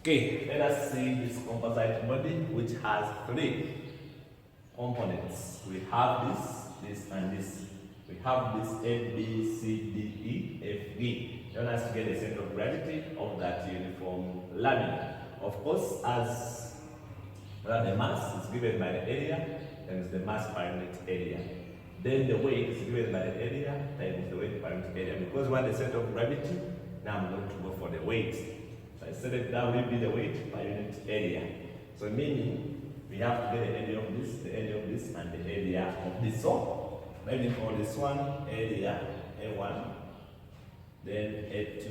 Okay, let us see this composite body which has three components. We have this, and this. We have this A, B, C, D, E, F, G. You want us to get the center of gravity of that uniform lamina. Of course, as the mass is given by the area times the mass per unit area. Then the weight is given by the area times the weight per unit area. Because we want the center of gravity, now I'm going to go for the weight. So I said that will be the weight per unit area. So meaning we have to get the area of this, the area of this, and the area of this. So maybe for this one, area A1, then A2,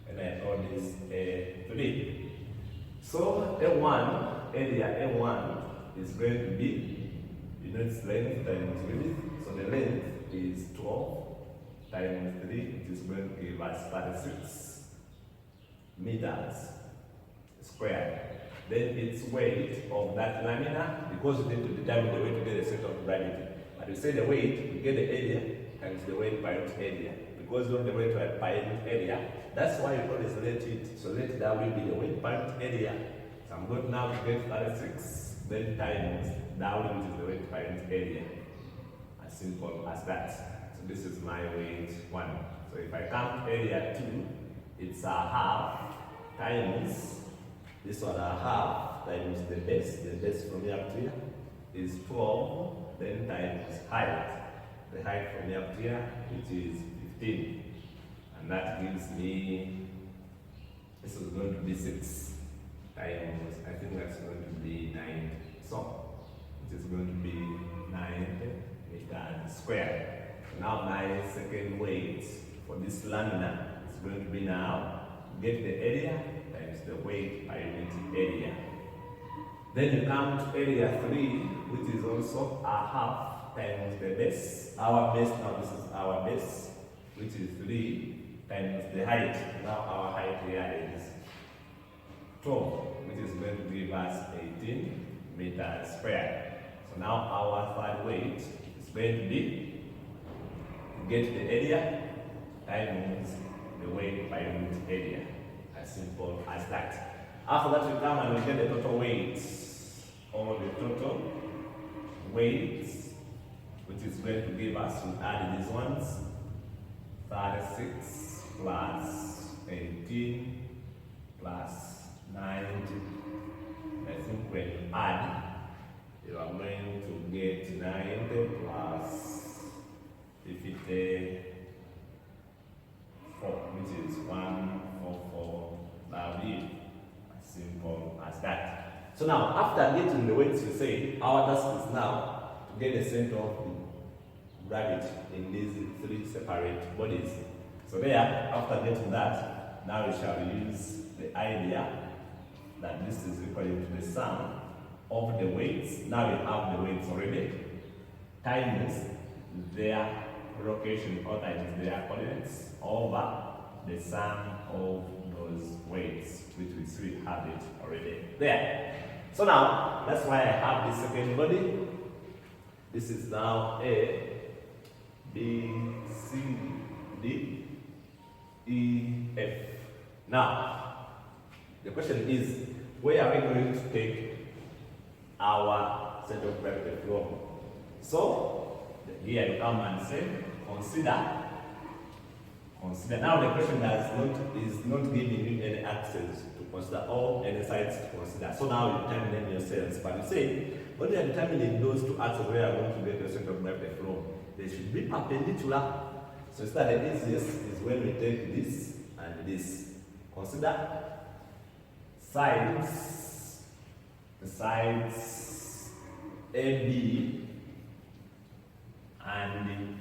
and I call this A3. So A1, area A1 is going to be units length times width. So the length is 12 times 3, which is going to give us 36 meters squared. Then its weight of that lamina, because we need to determine the weight to get the center of gravity. But we say the weight, we get the area times the weight by unit area. Because we want the weight by unit area, that's why we always let it. So let that will be the weight by unit area. So I'm going now to get 36, then times that which is the weight by unit area. As simple as that. So this is my weight 1. So if I count area 2, it's a half times this one, a half times the base from here up to here is 12, then times height. The height from here up to here, which is 15. And that gives me, this is going to be 6 times, I think that's going to be 9. So, it is going to be 9 meters squared. So now my second weight for this lamina is going to be now, get the area times the weight by unit area. Then you come to area 3, which is also a half times the base. Our base, now this is our base, which is 3 times the height. Now our height here is 12, which is going to give us 18 meters squared. So now our third weight is going to be, get the area times the weight by unit area. As simple as that. After that, we come and we get the total weight, or the total weight, which is going to give us, we add these ones, 36 plus 18 plus 90. I think when you add, you are going to get 90 plus 54, which is 144. That will be as simple as that. So now, after getting the weights, we say our task is now to get the center of the gravity in these 3 separate bodies. So there, after getting that, now we shall use the idea that this is equal to the sum of the weights. Now we have the weights already, times their location or times their coordinates over the sum of those weights, which we see we have it already there. So now, that's why I have this second body. This is now A, B, C, D, E, F. Now, the question is, where are we going to take our center of gravity from? So, here you come and say, consider. Now the question is not giving you any access to consider or any sides to consider. So now you determine them yourselves. But you say, when you are determining those 2 axes where you are going to get the center of gravity from, they should be perpendicular. So it's that the easiest is when we take this and this. Consider sides, the sides AB and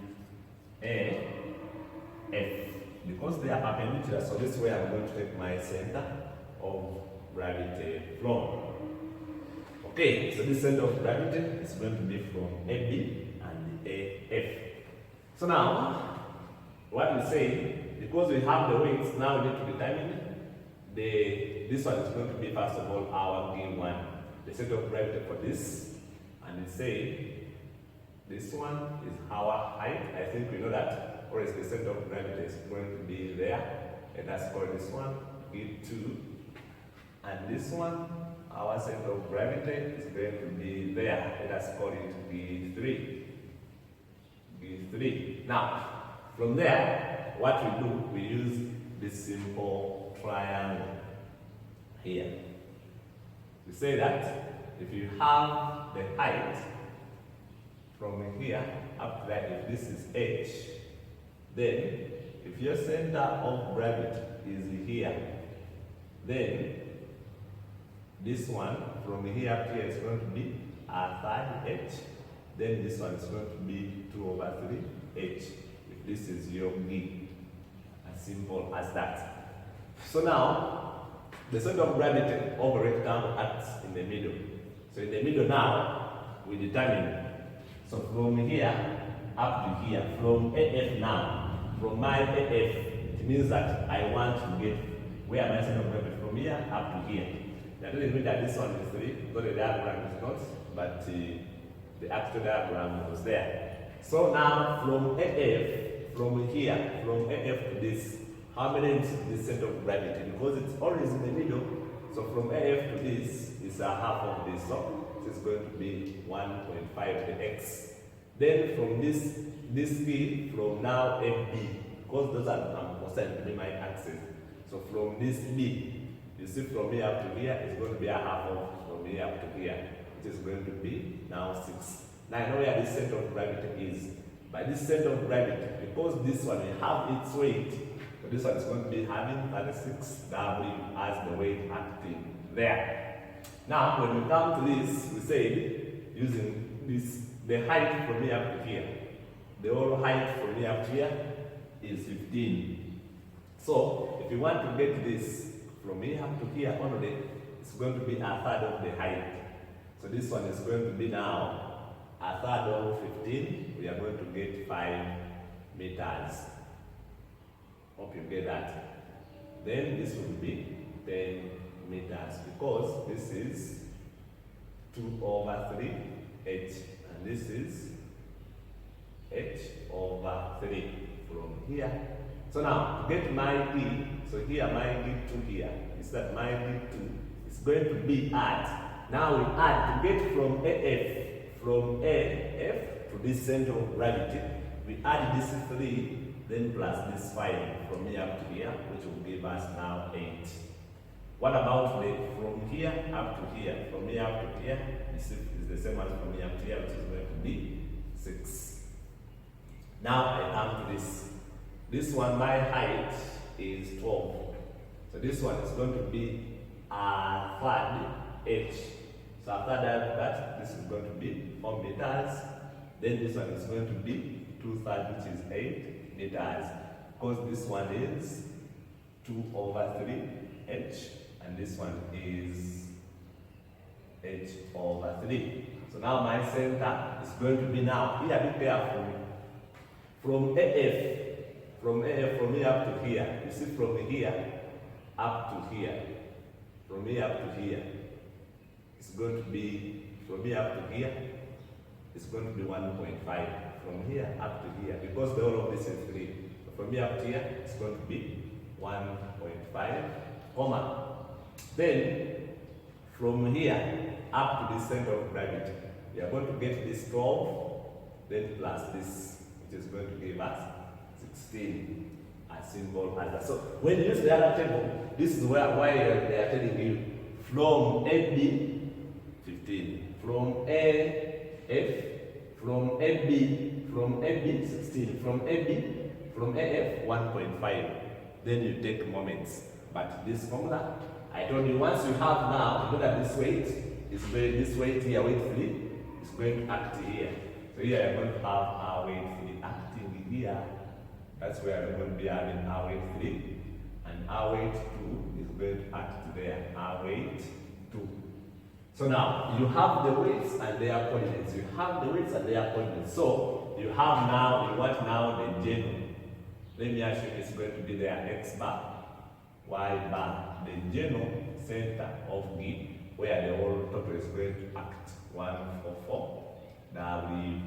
AF. Because they are perpendicular, so this way I'm going to take my center of gravity from. Okay, so this center of gravity is going to be from AB and AF. So now, what we say, because we have the weights, now we need to determine this one is going to be, first of all, our G1, the center of gravity for this, and we say this one is our height. I think we know that. Or is the center of gravity is going to be there, and that's for this one, G2, And this one, our center of gravity is going to be there. Let us call it B3. B3. Now, from there, what we do, we use this simple triangle here. We say that if you have the height from here up to there, if this is h, then if your center of gravity is here, then this one from here up to here is going to be a third h, then this one is going to be 2/3h, if this is your g, as simple as that. So now, the center of gravity of a rectangle acts in the middle. So in the middle now, we determine, so from here up to here, from AF now, from my AF, it means that I want to get where my center of gravity from here up to here. That doesn't mean that this one is 3, because the diagram is not, but the actual diagram was there. So now from AF, from here, from AF to this, how many is the center of gravity? Because it's always in the middle, so from AF to this is a half of this, so this is going to be 1.5 the x. Then from this B, from now FB, because those are concerned to be my axis. So from this B, you see from here up to here, it's going to be a half of from here up to here, which is going to be now 6. Now I know where this center of gravity is. By this center of gravity, because this one will have its weight, so this one is going to be having 36 W as the weight acting there. Now when we come to this, we say using this, the height from here up to here, the whole height from here up to here is 15. So if you want to get this from here up to here only, it's going to be a third of the height. So this one is going to be now a third of 15. We are going to get 5 meters. Hope you get that. Then this will be 10 meters, because this is 2/3h, and this is h/3 from here. So now, to get my E, so here my D2 here, is that my D2 is going to be at, now we add to get from AF to this center of gravity, we add this 3, then plus this 5 from here up to here, which will give us now 8. What about the from here up to here? From here up to here, this is the same as from here up to here, which is going to be 6. Now I come to this. This one, my height is 12. So this one is going to be a third h. So after that, this is going to be 4 meters. Then this one is going to be 2/3, which is 8 meters. Because this one is 2/3h, and this one is h/3. So now my center is going to be now, here be careful, from AF, from here up to here, you see from here up to here, from here up to here, it's going to be, from here up to here, it's going to be 1.5, from here up to here, because the whole of this is 3. So from here up to here, it's going to be 1.5, comma. Then, from here up to the center of gravity, we are going to get this 12, then plus this, which is going to give us 16, as simple as that. So when you use the other table, this is why they are telling you from AB 15, from AF, from AB 16, from AF 1.5. Then you take moments. But this formula, I told you, once you have now, you know that this weight is going, this weight here, weight 3, is going to act here. So here you're going to have our weight 3 acting here. That's where we're going to be having our weight 3, and our weight 2 is going to act there, our weight 2. So now, you have the weights and their coordinates. You have the weights and their coordinates. So, you have now, you want now the genome. Let me ask you, it's going to be their x bar, y bar, the genome center of G, where the whole total is going to act 144 W.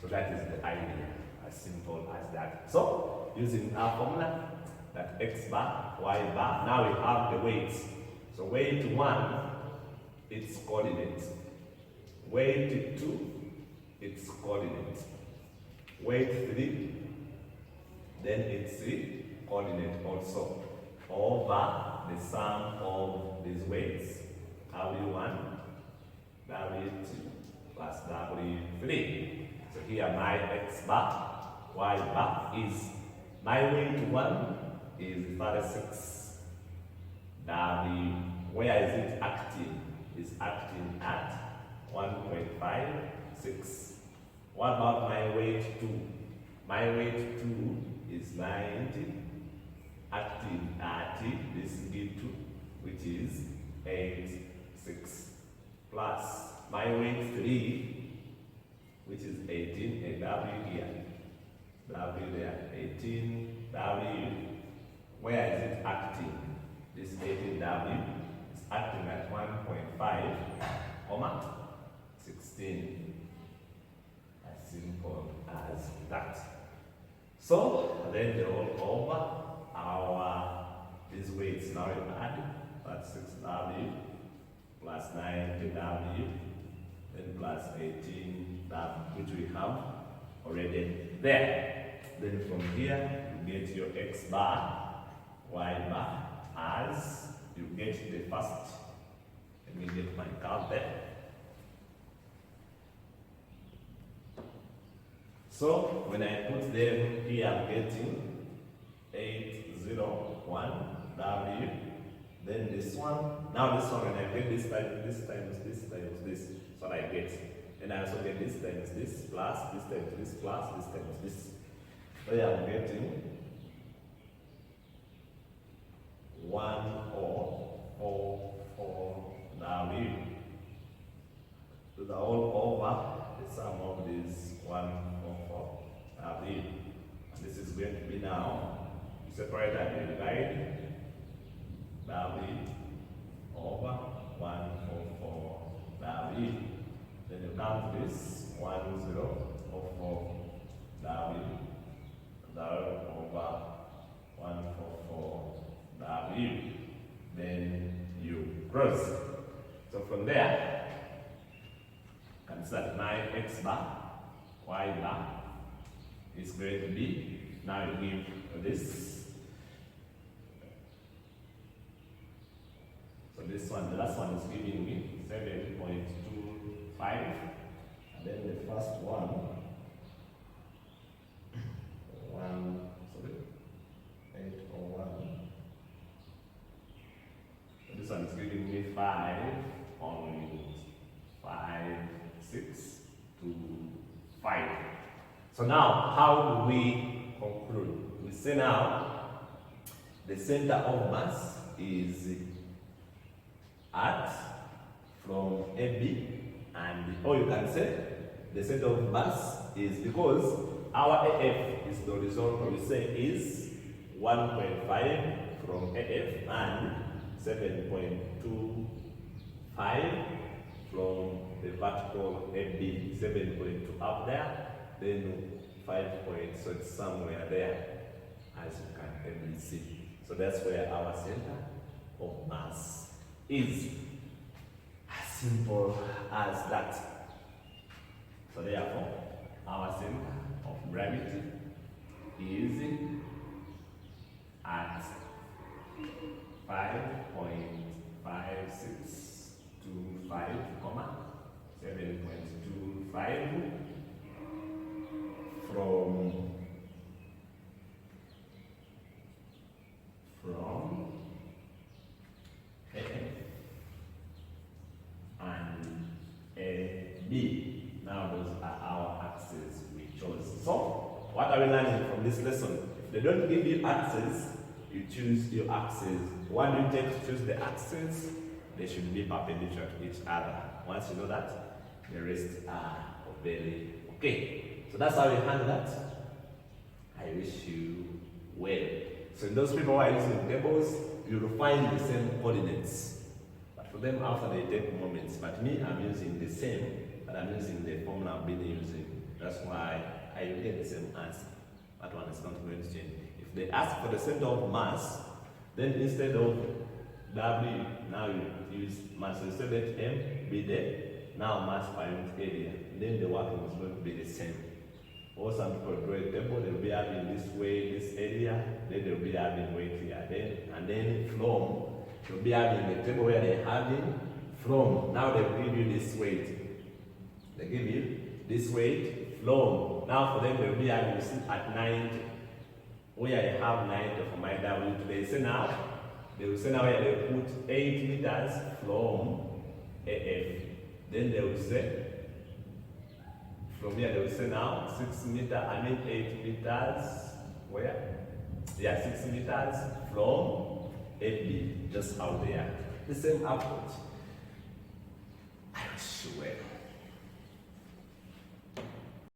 So that is the idea. As simple as that. So, using our formula, that x bar, y bar, now we have the weights. So weight 1, its coordinate. Weight 2, its coordinate. Weight 3, then its coordinate also, over the sum of these weights, W1, W2 plus W3. So here my X bar, Y bar is, my weight 1 is 36. W, where is it acting? It's acting at 1.56. What about my weight 2? My weight 2 is 90, acting at this B2, which is 86, plus my weight 3, which is 18, a W here, W there, 18, W. Where is it acting? This 18W is acting at 1.5, 16. As simple as that. So then they all over our these weights now you add, that's 6W plus 9W, then plus 18W, which we have already there. Then from here you get your X bar, Y bar, as you get the first. Let me get my curve there. So when I put them here, I'm getting 801W. Then this one. Now this one, when I get this times this, so I get. And I also get this times this, plus this times this, plus this times this. So yeah, I'm getting 1044W. So the all over the sum of this 144W. And this is going to be now separate and divide W over 144W. Then you count this 1044W over 144W. Then you cross. So from there, can start my X bar, Y bar is going to be, now you give this. So this one, the last one is giving me 7.25, and then the first one, 801. So this one is giving me 5.5625. So now, how do we conclude? We say now, the center of mass is at from AB, and or you can say the center of mass is, because our AF is the horizontal, we say is 1.5 from AF and 7.25 from the vertical AB, 7.2 up there, then 5 points, so it's somewhere there, as you can clearly see. So that's where our center of mass is. As simple as that. So therefore, our center of gravity is at 5.5625, 7.25 from A and AB. Now those are our axes we chose. So what are we learning from this lesson? If they don't give you axes, you choose your axes. When you take to choose the axes, they should be perpendicular to each other. Once you know that, the rest are very okay. So that's how you handle that. I wish you well. So in those people who are using tables, you will find the same coordinates. But for them, after they take moments. But me, I'm using the same, but I'm using the formula I've been using. That's why I will get the same answer. That one is not going to change. If they ask for the center of mass, then instead of W, now you use mass. So let M be there. Now mass per unit area. Then the working is going to be the same. Or some people draw a table, they'll be having this way, this area, then they'll be having weight here. Then from, they'll be having the table where they're having from. Now they'll give you this weight. They give you this weight from. Now for them, they'll be having this at 90. Where I have 90 for my W. They say now, they will say now where they put 8 meters from AF. Then they will say, from here they will say now 8 meters, where? Yeah, 6 meters from FB, just how they are. The same approach. I wish you well.